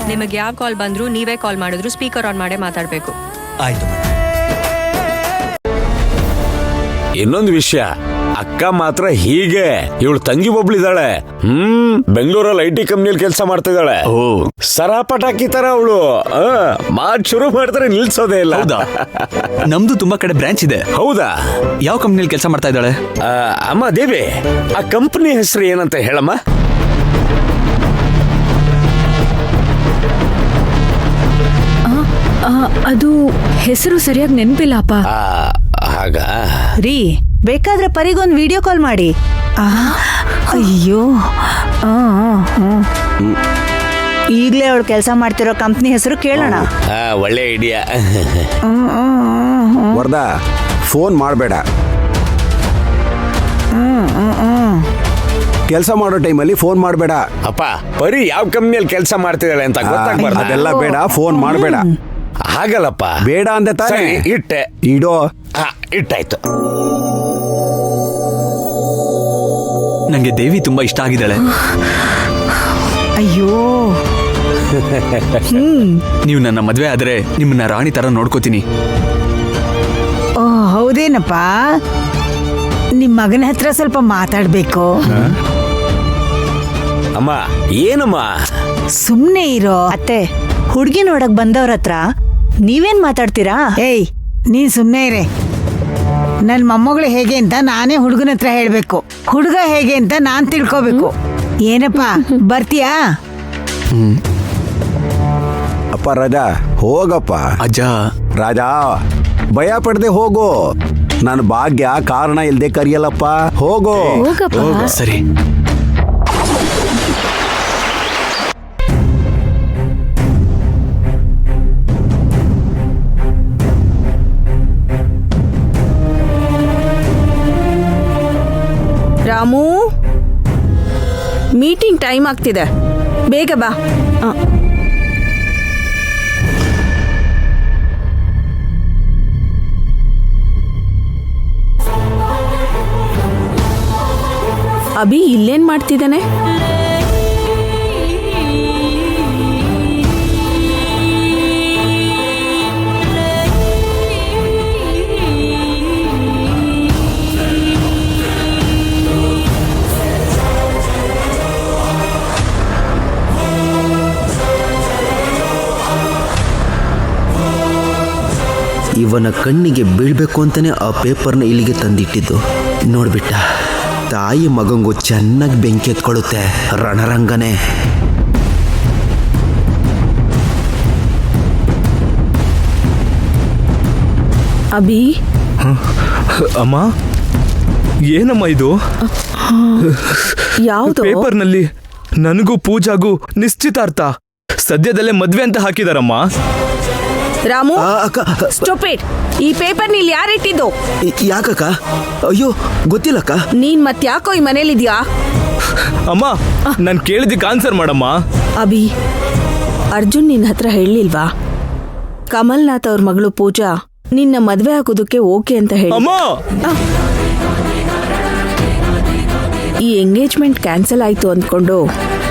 ನಿಮಗೆ ಯಾವ ಕಾಲ್ ಬಂದ್ರು ನೀವೇ ಕಾಲ್ ಮಾಡಿದ್ರು ಸ್ಪೀಕರ್ ಆನ್ ಮಾಡೇ ಮಾತಾಡ್ಬೇಕು. ಆಯ್ತು. ಇನ್ನೊಂದು ವಿಷಯ, ಅಕ್ಕ ಮಾತ್ರ ಹೀಗೆ, ಇವಳು ತಂಗಿ ಒಬ್ಳಿದಾಳೆ. ಬೆಂಗಳೂರಲ್ಲಿ IT ಕಂಪ್ನಿಯಲ್ಲಿ ಕೆಲಸ ಮಾಡ್ತಿದ್ದಾಳೆ. ಸರಾ ಪಟಾಕಿ ತರ ಅವಳು. ಮಾತ್ ಶುರು ಮಾಡ್ತಾರೆ ನಿಲ್ಸೋದೇ ಇಲ್ಲ. ಹೌದಾ? ನಮ್ದು ತುಂಬಾ ಕಡೆ ಬ್ರಾಂಚ್ ಇದೆ. ಹೌದಾ? ಯಾವ ಕಂಪ್ನಿಯಲ್ಲಿ ಕೆಲಸ ಮಾಡ್ತಾ ಇದ್ದಾಳೆ? ಅಮ್ಮ ದೇವಿ, ಆ ಕಂಪ್ನಿ ಹೆಸರು ಏನಂತ ಹೇಳಮ್ಮ. ಅದು ಹೆಸರು ಸರಿಯಾಗಿ ನೆನಪಿಲ್ಲಪ್ಪ. ಹಾಗ ರೀ, ಬೇಕಾದ್ರೆ ಪರಿಗೊಂದು ವಿಡಿಯೋ ಕಾಲ್ ಮಾಡಿ. ಅಯ್ಯೋ, ಈಗ್ಲೇ ಅವಳು ಕೆಲಸ ಮಾಡ್ತಿರೋ ಕಂಪ್ನಿ ಹೆಸರು ಕೇಳೋಣ. ಒಳ್ಳೆ ಐಡಿಯಾ. ವರದಾ, ಫೋನ್ ಮಾಡಬೇಡ. ಕೆಲಸ ಮಾಡೋ ಟೈಮಲ್ಲಿ ಫೋನ್ ಮಾಡಬೇಡ. ಅಪ್ಪ, ಪರಿ ಯಾವ ಕಂಪ್ನಿಯಲ್ಲಿ ಕೆಲಸ ಮಾಡ್ತಿದ್ದಾಳೆ ಅಂತ ಗೊತ್ತಾಗ್ಬಾರ್ದು. ಅದೆಲ್ಲ ಬೇಡ, ಫೋನ್ ಮಾಡಬೇಡ. ಹಾಗಲ್ಲಪ್ಪ, ಬೇಡ ಅಂದೆ ತಾನೇ. ಇಟ್ಟೆ. ಇಡೋ. ಇಟ್ಟಾಯ್ತು. ನಂಗೆ ದೇವಿ ತುಂಬಾ ಇಷ್ಟ ಆಗಿದ್ದಾಳೆ. ಅಯ್ಯೋ, ನೀವು ನನ್ನ ಮದ್ವೆ ಆದ್ರೆ ನಿಮ್ಮನ್ನ ರಾಣಿ ತರ ನೋಡ್ಕೋತೀನಿ. ಓ ಹೌದೇನಪ್ಪ, ನಿಮ್ ಮಗನ ಹತ್ರ ಸ್ವಲ್ಪ ಮಾತಾಡ್ಬೇಕು. ಅಮ್ಮ, ಏನಮ್ಮ? ಸುಮ್ನೆ ಇರೋ ಅತ್ತೆ. ಹುಡ್ಗಿ ನೋಡಕ್ ಬಂದವ್ರ ಹತ್ರ ನೀವೇನ್ ಮಾತಾಡ್ತೀರಾ? ಏಯ್, ನೀನ್ ಸುಮ್ನೆ ಇರೇ. ನನ್ ಮೊಮ್ಮಗಳು ಹೇಗೆ ಅಂತ ನಾನೇ ಹುಡುಗನ ಹತ್ರ ಹೇಳ್ಬೇಕು, ಹುಡುಗ ಹೇಗೆ ಅಂತ ನಾನ್ ತಿಳ್ಕೋಬೇಕು. ಏನಪ್ಪ, ಬರ್ತೀಯಾ? ಅಪ್ಪ ರಾಜಾ, ಹೋಗಪ್ಪ. ಅಜ್ಜ. ರಾಜಾ, ಭಯ ಪಡದೆ ಹೋಗು. ನನ್ನ ಭಾಗ್ಯ ಕಾರಣ ಇಲ್ದೆ ಕರಿಯಲ್ಲಪ್ಪ. ಹೋಗೋ. ಸರಿ. ರಾಮು, ಮೀಟಿಂಗ್ ಟೈಮ್ ಆಗ್ತಿದೆ, ಬೇಗ ಬಾ. ಅಭಿ ಇಲ್ಲೇನ್ ಮಾಡ್ತಿದ್ದಾನೆ? ಇವನ ಕಣ್ಣಿಗೆ ಬೀಳ್ಬೇಕು ಅಂತಾನೆ ಆ ಪೇಪರ್ನ ಇಲ್ಲಿಗೆ ತಂದಿಟ್ಟಿದ್ದು. ನೋಡ್ಬಿಟ್ಟ, ತಾಯಿ ಮಗಂಗೂ ಚೆನ್ನಾಗಿ ಬೆಂಕಿ ಎತ್ಕೊಳ್ಳುತ್ತೆ ರಣರಂಗನೆ. ಅಭಿ. ಅಮ್ಮ, ಏನಮ್ಮ ಇದು? ಯಾವುದು? ಪೇಪರ್ನಲ್ಲಿ ನನಗೂ ಪೂಜಾಗೂ ನಿಶ್ಚಿತಾರ್ಥ, ಸದ್ಯದಲ್ಲೇ ಮದ್ವೆ ಅಂತ ಹಾಕಿದಾರಮ್ಮ. ರಾಮು, ಸ್ಟುಪಿಡ್. ಈ ಪೇಪರ್ ನೀಲ್ ಯಾರಿಟ್ಟಿದ್ದು? ಯಾಕಕ್ಕ? ಅಯ್ಯೋ, ಗೊತ್ತಿಲ್ಲಕ್ಕ. ನೀನ್ ಮತ್ಯಾಕೋ ಈ ಮನೇಲಿದ್ಯಾ? ಅಮ್ಮ, ನಾನು ಕೇಳಿದ್ದಕ್ಕೆ ಆನ್ಸರ್ ಮಾಡಮ್ಮ. ಅಭಿ, ಅರ್ಜುನ್ ನಿನ್ನ ಹತ್ರ ಹೇಳಿಲ್ವಾ ಕಮಲ್ನಾಥ್ ಅವ್ರ ಮಗಳು ಪೂಜಾ ನಿನ್ನ ಮದ್ವೆ ಆಗೋದಕ್ಕೆ ಓಕೆ ಅಂತ ಹೇಳಿ? ಅಮ್ಮ, ಈ ಎಂಗೇಜ್ಮೆಂಟ್ ಕ್ಯಾನ್ಸಲ್ ಆಯ್ತು ಅಂದ್ಕೊಂಡು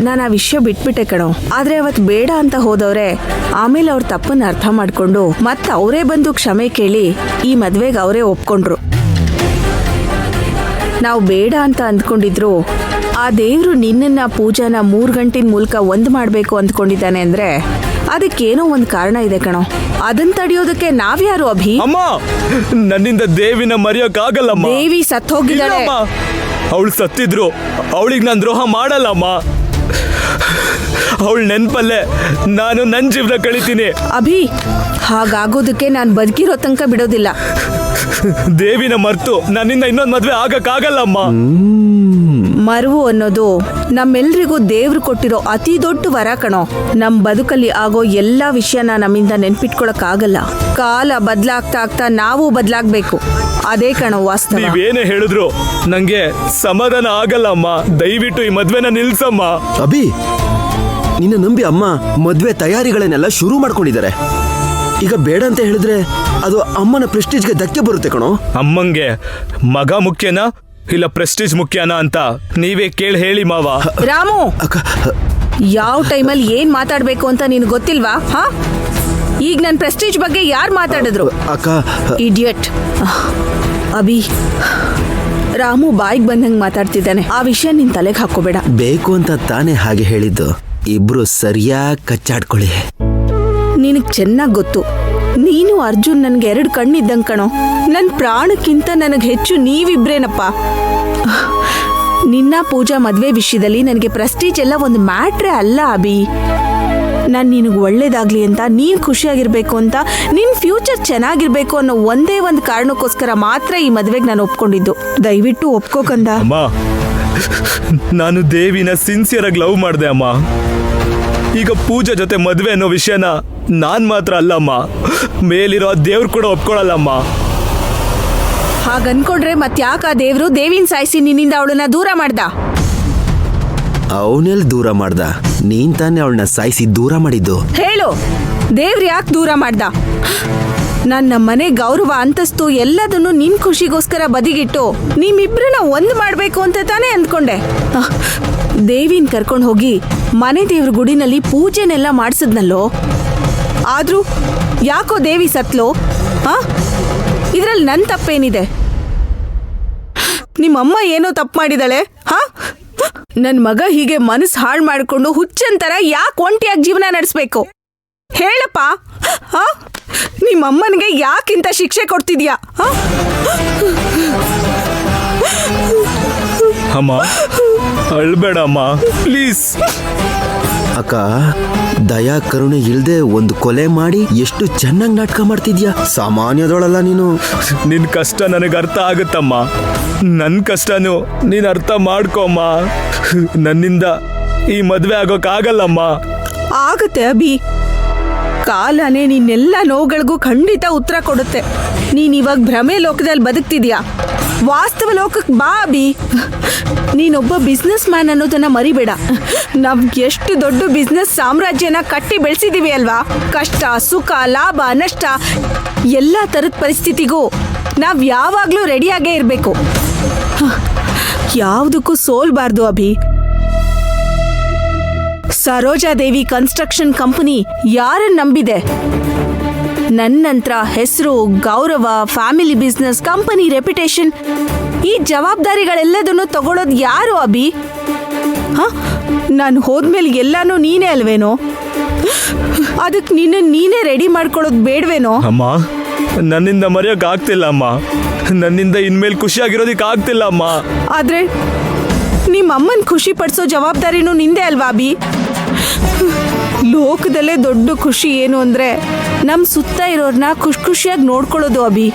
ನಾನು ಆ ವಿಷಯ ಬಿಟ್ಬಿಟ್ಟೆ ಕಣೋ. ಆದ್ರೆ ಅವತ್ ಬೇಡ ಅಂತ ಹೋದವ್ರೆ ಆಮೇಲೆ ಅವ್ರ ತಪ್ಪನ್ನ ಅರ್ಥ ಮಾಡ್ಕೊಂಡು ಮತ್ತೆ ಅವರೇ ಬಂದು ಕ್ಷಮೆ ಕೇಳಿ ಈ ಮದ್ವೆಗೆ ಅವರೇ ಒಪ್ಕೊಂಡ್ರು. ನಾವು ಬೇಡ ಅಂತ ಅಂದ್ಕೊಂಡಿದ್ರು, ಆ ದೇವ್ರು ನಿನ್ನನ್ನ ಪೂಜಾನ 3 ಗಂಟಿನ ಮೂಲಕ ಒಂದ್ ಮಾಡ್ಬೇಕು ಅಂದ್ಕೊಂಡಿದ್ದಾನೆ ಅಂದ್ರೆ ಅದಕ್ಕೇನೋ ಒಂದ್ ಕಾರಣ ಇದೆ ಕಣೋ. ಅದನ್ನ ತಡೆಯೋದಕ್ಕೆ ನಾವ್ಯಾರು ಅಭಿ? ಅಮ್ಮ, ನನ್ನಿಂದ ದೇವಿನ ಮರೆಯೋಕ್ಕಾಗಲ್ಲಮ್ಮ. ದೇವಿ ಸತ್ ಹೋಗಿದ್ದಾಳೆ. ಅವಳು ಸತ್ತಿದ್ರು ಅವಳಿಗೆ ನಾನು ದ್ರೋಹ ಮಾಡಲ್ಲಮ್ಮ. ಅವಳ ನೆನ್ಪಲ್ಲೇ ನಾನು ನನ್ನ ಜೀವನ ಕಳಿತೀನಿ. ಅಭಿ, ಹಾಗಾಗೋದಕ್ಕೆ ನಾನು ಬದುಕಿರೋ ತನಕ ಬಿಡೋದಿಲ್ಲ. ದೇವಿನ ಮರ್ತು ನನ್ನಿಂದ ಇನ್ನೊಂದು ಮದ್ವೆ ಆಗಕ್ಕಾಗಲ್ಲಮ್ಮ. ಮರುವು ಅನ್ನೋದು ನಮ್ಮೆಲ್ರಿಗೂ ದೇವ್ರು ಕೊಟ್ಟಿರೋ ಅತಿ ದೊಡ್ಡ ವರ ಕಣೋ. ನಮ್ ಬದುಕಲ್ಲಿ ಆಗೋ ಎಲ್ಲಾ ವಿಷಯನ ನಮ್ಮಿಂದ ನೆನ್ಪಿಟ್ಕೊಳಕ್ ಆಗಲ್ಲ. ಕಾಲ ಬದ್ಲಾಗ್ತಾ ಆಗ್ತಾ ನಾವು ಬದ್ಲಾಗ್ಬೇಕು. ಅದೇ ಕಣೋ ವಾಸ್ತವ. ನೀವೇನೇ ಹೇಳಿದ್ರು ನಂಗೆ ಸಮಾಧಾನ ಆಗಲ್ಲಮ್ಮ. ದಯವಿಟ್ಟು ಈ ಮದ್ವೆನ ನಿಲ್ಸಮ್ಮ. ಅಭಿ, ನಿನ್ನ ನಂಬಿ ಅಮ್ಮ ಮದ್ವೆ ತಯಾರಿಗಳನ್ನೆಲ್ಲ ಶುರು ಮಾಡ್ಕೊಂಡಿದ್ದಾರೆ. ಈಗ ಬೇಡ ಅಂತ ಹೇಳಿದ್ರೆ ಅದು ಅಮ್ಮನ ಪ್ರೆಸ್ಟೀಜ್ಗೆ ಧಕ್ಕೆ ಬರುತ್ತೆ ಕಣೋ. ಅಮ್ಮಂಗೆ ಮಗ ಮುಖ್ಯನಾ ಇಲ್ಲ ಪ್ರೆಸ್ಟೀಜ್ ಮುಖ್ಯನಾ ಅಂತ ನೀವೇ ಕೇಳಿ ಹೇಳಿ ಮಾವ. ರಾಮು, ಅಕ್ಕ ಯಾವ ಟೈಮಲ್ಲಿ ಏನ್ ಮಾತಾಡ್ಬೇಕು ಅಂತ ನಿನ್ ಗೊತ್ತಿಲ್ವಾ? ಹಾ, ಈಗ ನನ್ ಪ್ರೆಸ್ಟೀಜ್ ಬಗ್ಗೆ ಯಾರು ಮಾತಾಡಿದ್ರು? ಅಕ್ಕ ಇಡಿಯಟ್. ಅಭಿ, ರಾಮು ಬಾಯಿಗೆ ಬಂದಂಗೆ ಮಾತಾಡ್ತಿದ್ದಾನೆ. ಆ ವಿಷಯ ನಿನ್ ತಲೆಗೆ ಹಾಕೋಬೇಡ. ಬೇಕು ಅಂತ ತಾನೇ ಹಾಗೆ ಹೇಳಿದ್ದು. ಇಬ್ರು ಸರಿಯಾಗಿ ಕಚ್ಚಾಡ್ಕೊಳ್ಳಿ. ನಿನಗ್ ಚೆನ್ನಾಗ್ ಗೊತ್ತು, ನೀನು ಅರ್ಜುನ್ ನನ್ಗೆ 2 ಕಣ್ಣಿದ್ದಂಗ್ ಕಣೋ. ನನ್ ಪ್ರಾಣಕ್ಕಿಂತ ನನಗ್ ಹೆಚ್ಚು ನೀವಿಬ್ರೇನಪ್ಪ. ನಿನ್ನ ಪೂಜಾ ಮದ್ವೆ ವಿಷಯದಲ್ಲಿ ನನಗೆ ಪ್ರೆಸ್ಟೀಜ್ ಎಲ್ಲ ಒಂದು ಮ್ಯಾಟ್ರೇ ಅಲ್ಲ ಅಭಿ. ನಾನು ನಿನಗೆ ಒಳ್ಳೇದಾಗ್ಲಿ ಅಂತ, ನೀನು ಖುಷಿಯಾಗಿರ್ಬೇಕು ಅಂತ, ನಿನ್ನ ಫ್ಯೂಚರ್ ಚೆನ್ನಾಗಿರ್ಬೇಕು ಅನ್ನೋ ಒಂದೇ ಒಂದು ಕಾರಣಕ್ಕೋಸ್ಕರ ಮಾತ್ರ ಈ ಮದುವೆಗೆ ನಾನು ಒಪ್ಕೊಂಡಿದ್ದು. ದಯವಿಟ್ಟು ಒಪ್ಕೋಕಂದ. ಅಮ್ಮ, ನಾನು ದೇವಿನ ಸಿನ್ಸಿಯರ್ ಆಗಿ ಲವ್ ಮಾಡಿದೆ ಅಮ್ಮ. ಈಗ ಪೂಜಾ ಜೊತೆ ಮದುವೆ ಅನ್ನೋ ವಿಷಯನ ನಾನ್ ಮಾತ್ರ ಅಲ್ಲಮ್ಮ, ಮೇಲಿರೋ ದೇವ್ರು ಕೂಡ ಒಪ್ಕೊಳ್ಳಲ್ಲಮ್ಮ. ಹಾಗನ್ಕೊಂಡ್ರೆ ಮತ್ಯಾಕ ಆ ದೇವ್ರು ದೇವಿನ ಸಾಯಿಸಿ ನಿನ್ನಿಂದ ಅವಳನ್ನ ದೂರ ಮಾಡ್ದ? ಅವನೆಲ್ಲಿ ದೂರ ಮಾಡ್ದ? ನೀನ್ ತಾನೇ ಅವಳನ್ನ ಸಾಯಿಸಿ ದೂರ ಮಾಡಿದ್ದು. ಹೇಳು, ದೇವ್ರು ಯಾಕೆ ದೂರ ಮಾಡ್ದ? ನನ್ನ ಮನೆ ಗೌರವ ಅಂತಸ್ತು ಎಲ್ಲದನ್ನು ನಿನ್ ಖುಷಿಗೋಸ್ಕರ ಬದಿಗಿಟ್ಟು ನಿಮ್ಮಿಬ್ರನ್ನ ಒಂದು ಮಾಡ್ಬೇಕು ಅಂತ ತಾನೇ ಅಂದ್ಕೊಂಡೆ. ದೇವಿನ ಕರ್ಕೊಂಡು ಹೋಗಿ ಮನೆ ದೇವ್ರ ಗುಡಿನಲ್ಲಿ ಪೂಜೆನೆಲ್ಲ ಮಾಡಿಸಿದ್ನಲ್ಲೋ. ಆದ್ರೂ ಯಾಕೋ ದೇವಿ ಸತ್ಲೋ? ಇದ್ರಲ್ಲಿ ನನ್ನ ತಪ್ಪೇನಿದೆ? ನಿಮ್ಮಮ್ಮ ಏನೋ ತಪ್ಪು ಮಾಡಿದಾಳೆ. ನನ್ನ ಮಗ ಹೀಗೆ ಮನಸ್ಸು ಹಾಳು ಮಾಡಿಕೊಂಡು ಹುಚ್ಚಂತರ ಯಾಕೆ ಒಂಟಿಯಾಗಿ ಜೀವನ ನಡೆಸ್ಬೇಕು? ಹೇಳಪ್ಪ, ನಿಮ್ಮಮ್ಮನಿಗೆ ಯಾಕಿಂತ ಶಿಕ್ಷೆ ಕೊಡ್ತಿದ್ಯಾ? ಅಮ್ಮ, ಅಳ್ಬೇಡಮ್ಮ ಪ್ಲೀಸ್. ಅಕ್ಕ, ದಯಾ ಕರುಣೆ ಇಲ್ದೆ ಒಂದು ಕೊಲೆ ಮಾಡಿ ಎಷ್ಟು ಚೆನ್ನಾಗಿ ನಾಟಕ ಮಾಡ್ತಿದ್ಯಾ. ಸಾಮಾನ್ಯದೊಳಲ್ಲ ನೀನು. ನಿನ್ ಕಷ್ಟ ನನಗೆ ಅರ್ಥ ಆಗುತ್ತಮ್ಮ. ನನ್ನ ಕಷ್ಟನು ನೀನ್ ಅರ್ಥ ಮಾಡ್ಕೊಮ್ಮ. ನನ್ನಿಂದ ಈ ಮದ್ವೆ ಆಗೋಕ್ಕಾಗಲ್ಲಮ್ಮ. ಆಗತ್ತೆ ಅಭಿ, ಕಾಲನೇ ನಿನ್ನೆಲ್ಲ ನೋವುಗಳಿಗೂ ಖಂಡಿತ ಉತ್ತರ ಕೊಡುತ್ತೆ. ನೀನ್ ಇವಾಗ ಭ್ರಮೆ ಲೋಕದಲ್ಲಿ ಬದುಕ್ತಿದ್ಯಾ. ವಾಸ್ತವ ಲೋಕಕ್ಕೆ ಬಾ ಅಭಿ. ನೀನೊಬ್ಬ ಬಿಸ್ನೆಸ್ ಮ್ಯಾನ್ ಅನ್ನೋದನ್ನ ಮರಿಬೇಡ. ನಾವ್ ಎಷ್ಟು ದೊಡ್ಡ ಬಿಸ್ನೆಸ್ ಸಾಮ್ರಾಜ್ಯನ ಕಟ್ಟಿ ಬೆಳೆಸಿದೀವಿ ಅಲ್ವಾ. ಕಷ್ಟ, ಸುಖ, ಲಾಭ, ನಷ್ಟ ಎಲ್ಲ ತರದ ಪರಿಸ್ಥಿತಿಗೂ ನಾವ್ ಯಾವಾಗ್ಲೂ ರೆಡಿಯಾಗೇ ಇರ್ಬೇಕು. ಯಾವುದಕ್ಕೂ ಸೋಲ್ಬಾರ್ದು ಅಭಿ. ಸರೋಜಾದೇವಿ ಕನ್ಸ್ಟ್ರಕ್ಷನ್ ಕಂಪನಿ ಯಾರನ್ನ ನಂಬಿದೆ? ನನ್ನಂತ್ರ ಹೆಸರು, ಗೌರವ, ಫ್ಯಾಮಿಲಿ ಬಿಸ್ನೆಸ್, ಕಂಪನಿ ರೆಪ್ಯುಟೇಷನ್, ಈ ಜವಾಬ್ದಾರಿಗಳೆಲ್ಲದನ್ನು ತಗೊಳ್ಳೋದು ಯಾರು ಅಭಿ? ನಾನು ಹೋದ್ಮೇಲೆ ಎಲ್ಲಾನು ನೀನೇ ಅಲ್ವೇನೋ? ಅದಕ್ಕೆ ನೀನೇ ರೆಡಿ ಮಾಡ್ಕೊಳ್ಳೋದು ಬೇಡವೇನೋ? ಅಮ್ಮ, ನನ್ನಿಂದ ಮರೆಯೋಕೆ ಆಗ್ತಿಲ್ಲ ಅಮ್ಮ. ನನ್ನಿಂದ ಇನ್ಮೇಲೆ ಖುಷಿಯಾಗಿರೋದಕ್ಕೆ ಆಗ್ತಿಲ್ಲ ಅಮ್ಮ. ಆದ್ರೆ ನಿಮ್ಮ ಅಮ್ಮನ್ ಖುಷಿ ಪಡಿಸೋ ಜವಾಬ್ದಾರಿನೂ ನಿಂದೆ ಅಲ್ವಾ ಅಭಿ? ಲೋಕದಲ್ಲೇ ದೊಡ್ಡ ಖುಷಿ ಏನು ಅಂದ್ರೆ ನಮ್ ಸುತ್ತ ಇರೋರ್ನ ಖುಷಿಯಾಗಿ ನೋಡ್ಕೊಳ್ಳೋದು ಅಭಿ.